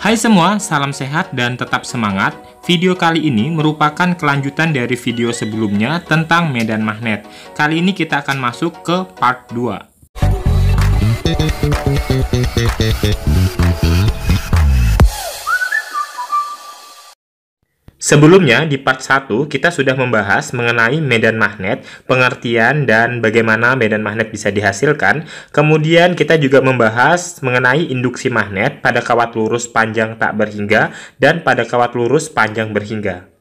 Hai semua, salam sehat dan tetap semangat. Video kali ini merupakan kelanjutan dari video sebelumnya tentang medan magnet. Kali ini kita akan masuk ke part 2. Sebelumnya, di part 1, kita sudah membahas mengenai medan magnet, pengertian dan bagaimana medan magnet bisa dihasilkan. Kemudian, kita juga membahas mengenai induksi magnet pada kawat lurus panjang tak berhingga dan pada kawat lurus panjang berhingga.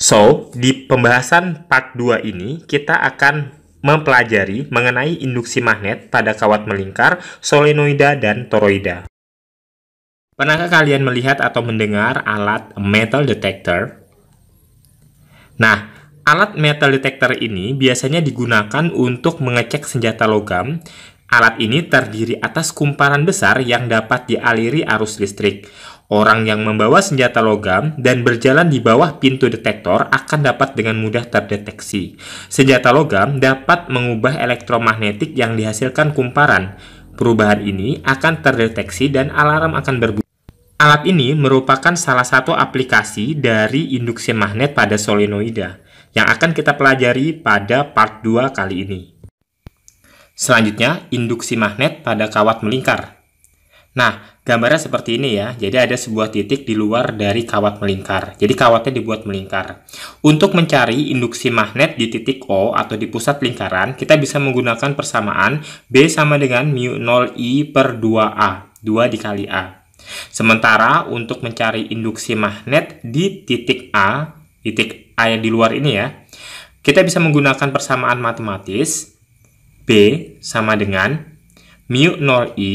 So, di pembahasan part 2 ini, kita akan mempelajari mengenai induksi magnet pada kawat melingkar, solenoida, dan toroida. Pernahkah kalian melihat atau mendengar alat metal detector? Nah, alat metal detector ini biasanya digunakan untuk mengecek senjata logam. Alat ini terdiri atas kumparan besar yang dapat dialiri arus listrik. Orang yang membawa senjata logam dan berjalan di bawah pintu detektor akan dapat dengan mudah terdeteksi. Senjata logam dapat mengubah elektromagnetik yang dihasilkan kumparan. Perubahan ini akan terdeteksi dan alarm akan berbunyi. Alat ini merupakan salah satu aplikasi dari induksi magnet pada solenoida yang akan kita pelajari pada part 2 kali ini. Selanjutnya, induksi magnet pada kawat melingkar. Nah, gambarnya seperti ini ya. Jadi ada sebuah titik di luar dari kawat melingkar. Jadi kawatnya dibuat melingkar. Untuk mencari induksi magnet di titik O atau di pusat lingkaran, kita bisa menggunakan persamaan B sama dengan μ0I per 2A. 2 dikali A. Sementara untuk mencari induksi magnet di titik A yang di luar ini ya, kita bisa menggunakan persamaan matematis B sama dengan μ0I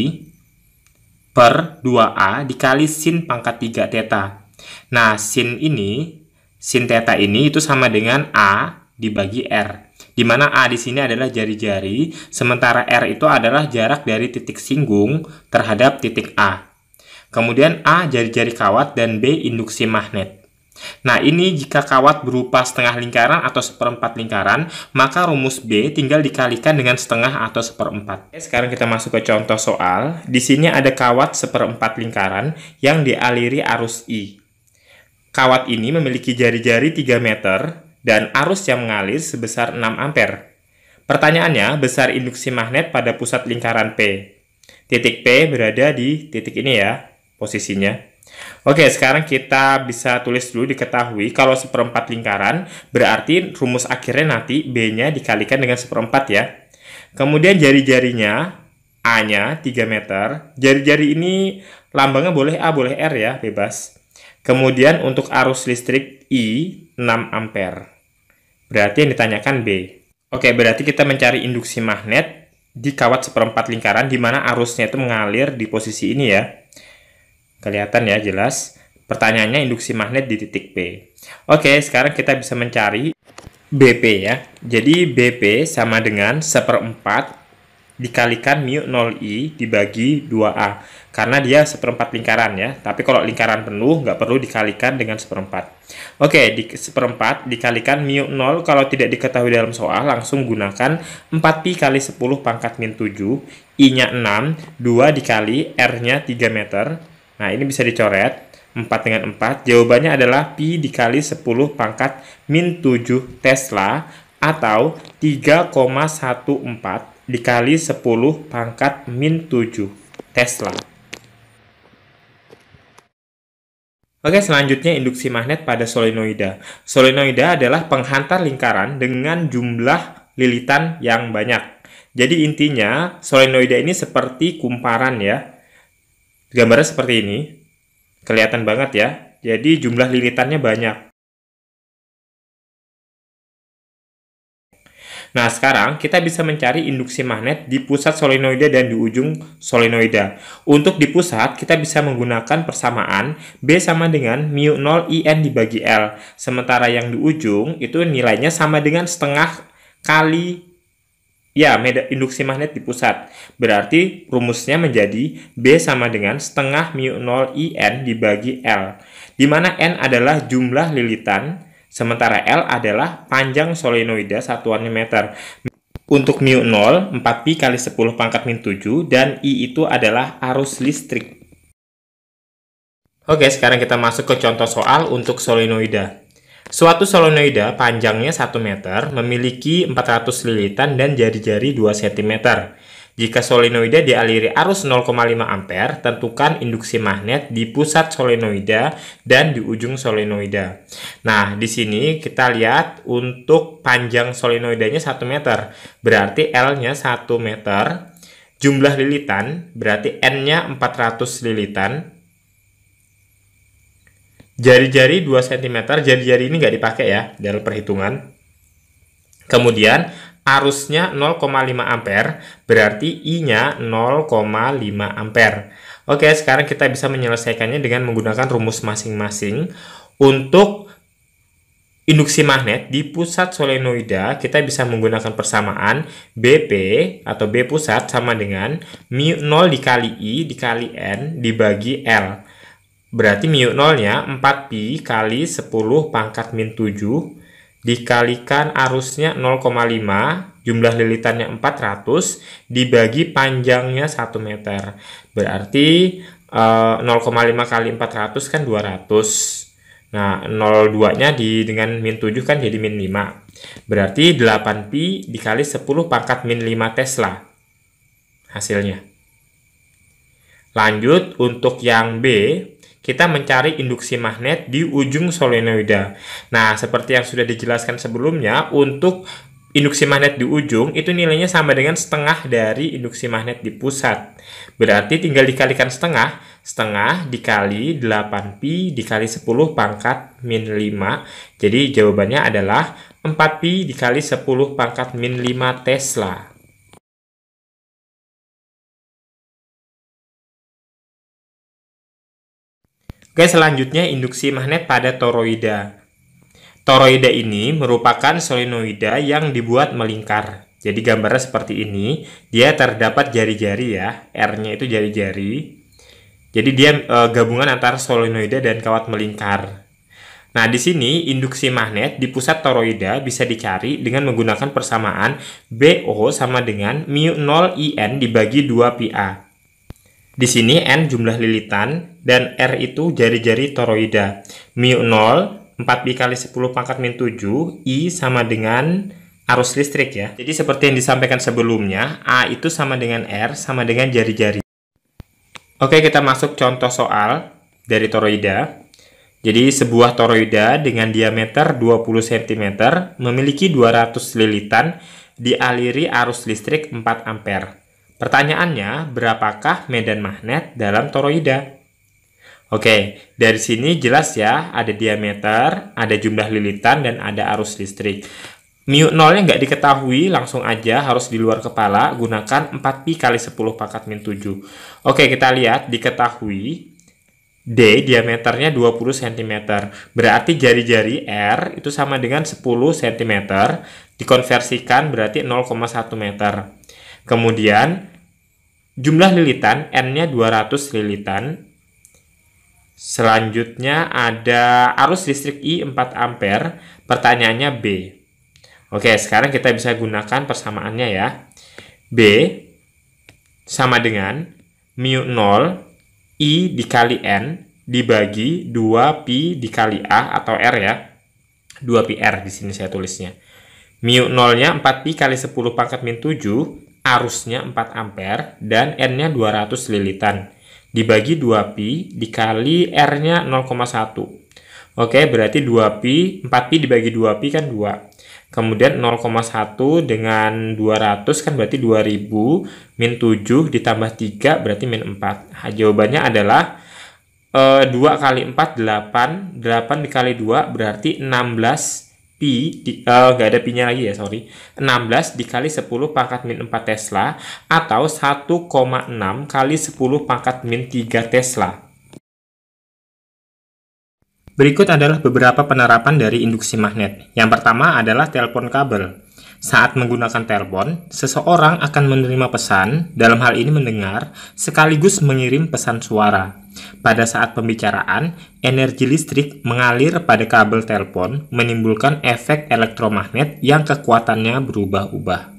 per 2A dikali sin pangkat 3 theta. Nah, sin theta ini itu sama dengan A dibagi R, di mana A di sini adalah jari-jari, sementara R itu adalah jarak dari titik singgung terhadap titik A. Kemudian A jari-jari kawat dan B induksi magnet. Nah, ini jika kawat berupa setengah lingkaran atau seperempat lingkaran, maka rumus B tinggal dikalikan dengan setengah atau seperempat. Sekarang kita masuk ke contoh soal. Di sini ada kawat seperempat lingkaran yang dialiri arus I. Kawat ini memiliki jari-jari 3 meter dan arus yang mengalir sebesar 6 ampere. Pertanyaannya, besar induksi magnet pada pusat lingkaran P. Titik P berada di titik ini ya, posisinya. Oke, sekarang kita bisa tulis dulu diketahui kalau seperempat lingkaran berarti rumus akhirnya nanti B-nya dikalikan dengan seperempat ya. Kemudian jari-jarinya A-nya 3 meter. Jari-jari ini lambangnya boleh A, boleh R ya, bebas. Kemudian untuk arus listrik I 6 ampere. Berarti yang ditanyakan B. Oke, berarti kita mencari induksi magnet di kawat seperempat lingkaran di mana arusnya itu mengalir di posisi ini ya. Kelihatan ya, jelas. Pertanyaannya induksi magnet di titik P. Oke, sekarang kita bisa mencari BP ya. Jadi BP sama dengan seperempat dikalikan μ0I dibagi 2A. Karena dia seperempat lingkaran ya. Tapi kalau lingkaran penuh nggak perlu dikalikan dengan seperempat. Oke, seperempat dikalikan μ0 kalau tidak diketahui dalam soal langsung gunakan 4pi kali 10 pangkat min 7. I-nya 6, 2 dikali R-nya 3 meter. Nah, ini bisa dicoret, 4 dengan 4. Jawabannya adalah pi dikali 10 pangkat min 7 Tesla atau 3,14 dikali 10 pangkat min 7 Tesla. Oke, selanjutnya induksi magnet pada solenoida. Solenoida adalah penghantar lingkaran dengan jumlah lilitan yang banyak. Jadi intinya solenoida ini seperti kumparan ya. Gambarnya seperti ini. Kelihatan banget ya. Jadi jumlah lilitannya banyak. Nah, sekarang kita bisa mencari induksi magnet di pusat solenoida dan di ujung solenoida. Untuk di pusat, kita bisa menggunakan persamaan B sama dengan μ0 IN dibagi L. Sementara yang di ujung itu nilainya sama dengan setengah kali ya, induksi magnet di pusat. Berarti rumusnya menjadi B sama dengan setengah μ0 IN dibagi L. Di mana N adalah jumlah lilitan, sementara L adalah panjang solenoida satuannya meter. Untuk μ0, 4pi kali 10 pangkat min 7, dan I itu adalah arus listrik. Oke, sekarang kita masuk ke contoh soal untuk solenoida. Suatu solenoida panjangnya 1 meter memiliki 400 lilitan dan jari-jari 2 cm. Jika solenoida dialiri arus 0,5 ampere, tentukan induksi magnet di pusat solenoida dan di ujung solenoida. Nah, di sini kita lihat untuk panjang solenoidanya 1 meter, berarti L-nya 1 meter. Jumlah lilitan, berarti N-nya 400 lilitan. Jari-jari 2 cm, jari-jari ini nggak dipakai ya dalam perhitungan. Kemudian arusnya 0,5 ampere, berarti I-nya 0,5 ampere. Oke, sekarang kita bisa menyelesaikannya dengan menggunakan rumus masing-masing. Untuk induksi magnet di pusat solenoida, kita bisa menggunakan persamaan BP atau B pusat sama dengan mu 0 dikali I dikali N dibagi L. Berarti mu 0-nya 4pi kali 10 pangkat min 7 dikalikan arusnya 0,5, jumlah lilitannya 400, dibagi panjangnya 1 meter. Berarti 0,5 kali 400 kan 200. Nah, 0,2-nya dengan min 7 kan jadi min 5. Berarti 8pi dikali 10 pangkat min 5 Tesla hasilnya. Lanjut, untuk yang B, kita mencari induksi magnet di ujung solenoida. Nah, seperti yang sudah dijelaskan sebelumnya, untuk induksi magnet di ujung itu nilainya sama dengan setengah dari induksi magnet di pusat. Berarti tinggal dikalikan setengah, setengah dikali 8pi dikali 10 pangkat min 5. Jadi jawabannya adalah 4pi dikali 10 pangkat min 5 Tesla. Oke, selanjutnya induksi magnet pada toroida. Toroida ini merupakan solenoida yang dibuat melingkar. Jadi gambarnya seperti ini. Dia terdapat jari-jari ya. R-nya itu jari-jari. Jadi dia gabungan antara solenoida dan kawat melingkar. Nah, di sini induksi magnet di pusat toroida bisa dicari dengan menggunakan persamaan BO sama dengan mu 0 IN dibagi 2PA. Di sini N jumlah lilitan dan R itu jari-jari toroida. Mu 0, 4pi kali 10 pangkat min 7, I sama dengan arus listrik ya. Jadi seperti yang disampaikan sebelumnya, A itu sama dengan R sama dengan jari-jari. Oke, kita masuk contoh soal dari toroida. Jadi sebuah toroida dengan diameter 20 cm memiliki 200 lilitan dialiri arus listrik 4 ampere. Pertanyaannya, berapakah medan magnet dalam toroida? Oke, dari sini jelas ya, ada diameter, ada jumlah lilitan, dan ada arus listrik. Mu 0-nya nggak diketahui, langsung aja harus di luar kepala, gunakan 4pi kali 10 pangkat min 7. Oke, kita lihat, diketahui D diameternya 20 cm. Berarti jari-jari R itu sama dengan 10 cm, dikonversikan berarti 0,1 meter. Kemudian, jumlah lilitan, N-nya 200 lilitan. Selanjutnya ada arus listrik I 4 ampere. Pertanyaannya B. Oke, sekarang kita bisa gunakan persamaannya ya. B sama dengan mu 0 I dikali N dibagi 2pi dikali A atau R ya. 2pi R di sini saya tulisnya. Mu 0-nya 4pi kali 10 pangkat min 7. Arusnya 4 ampere dan N-nya 200 lilitan. Dibagi 2pi dikali R-nya 0,1. Oke, berarti 2pi, 4pi dibagi 2pi kan 2. Kemudian 0,1 dengan 200 kan berarti 2000. Min 7 ditambah 3 berarti min 4. Nah, jawabannya adalah 2 kali 4, 8. 8 dikali 2 berarti 16 pi, nggak ada pi-nya lagi ya, sorry. 16 dikali 10 pangkat min 4 Tesla atau 1,6 kali 10 pangkat min 3 Tesla. Berikut adalah beberapa penerapan dari induksi magnet. Yang pertama adalah telepon kabel. Saat menggunakan telepon, seseorang akan menerima pesan, dalam hal ini mendengar, sekaligus mengirim pesan suara. Pada saat pembicaraan, energi listrik mengalir pada kabel telepon, menimbulkan efek elektromagnet yang kekuatannya berubah-ubah.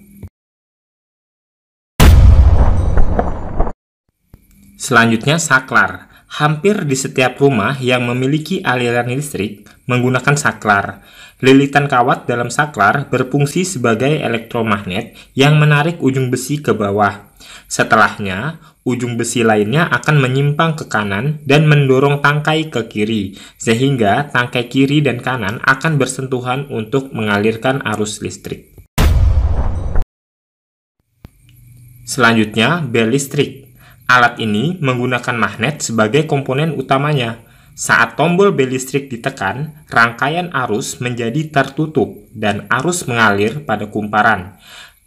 Selanjutnya, saklar. Hampir di setiap rumah yang memiliki aliran listrik menggunakan saklar. Lilitan kawat dalam saklar berfungsi sebagai elektromagnet yang menarik ujung besi ke bawah. Setelahnya, ujung besi lainnya akan menyimpang ke kanan dan mendorong tangkai ke kiri, sehingga tangkai kiri dan kanan akan bersentuhan untuk mengalirkan arus listrik. Selanjutnya, bel listrik. Alat ini menggunakan magnet sebagai komponen utamanya. Saat tombol bel listrik ditekan, rangkaian arus menjadi tertutup dan arus mengalir pada kumparan.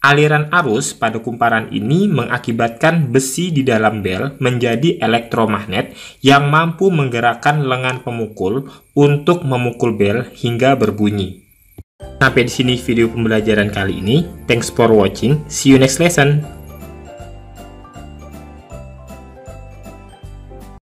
Aliran arus pada kumparan ini mengakibatkan besi di dalam bel menjadi elektromagnet yang mampu menggerakkan lengan pemukul untuk memukul bel hingga berbunyi. Sampai di sini video pembelajaran kali ini. Thanks for watching. See you next lesson.